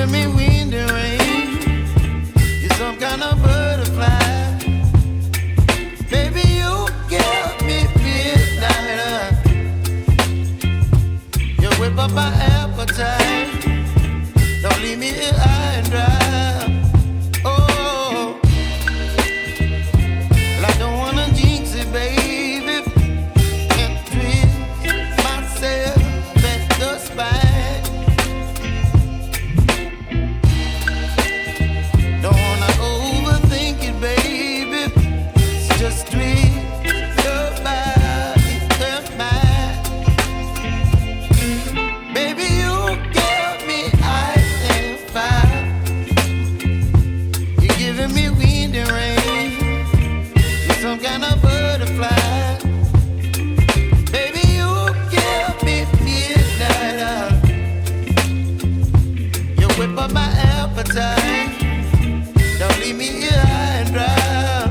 giving me wind and rain. You're some kind of butterfly. Baby, you give me midnight. You whip up my appetite. Don't leave me here high and dry. Oh, well, I don't wanna jinx it, baby, and twist myself at the spine. Don't wanna overthink it, baby. It's just twist your body and mine. Baby, you give me ice and fire. You're giving me wind and rain. You're some kind of butterfly. Baby, you give me midnight. You whip up my appetite. Don't leave me here high and dry.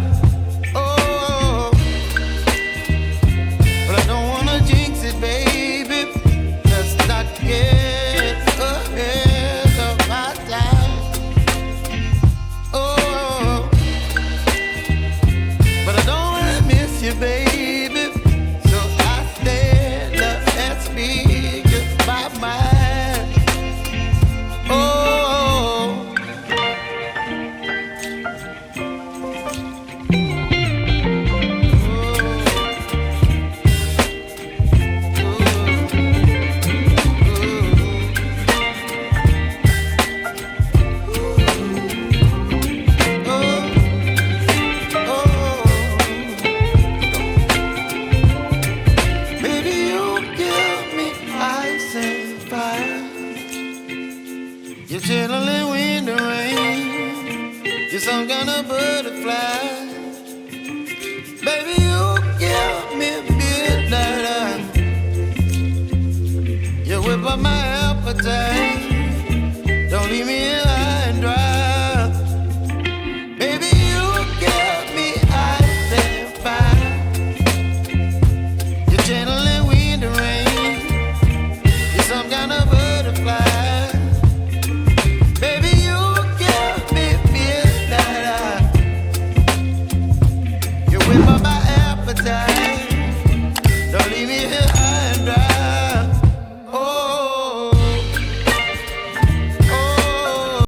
Oh, but I don't wanna jinx it, baby. Let's not get ahead of my time. Oh, but I don't wanna miss you, baby. So I stand up and speak my mind. Oh. Baby, you give me ice and fire. You're chilling wind and rain. You're some kind of butterfly. Baby, you give me midnight. You whip up my appetite. Don't leave me here high and dry. Baby, you give me ice and fire. You're channeling wind and rain. You're some kind of butterfly. Baby, you give me midnight. You whip up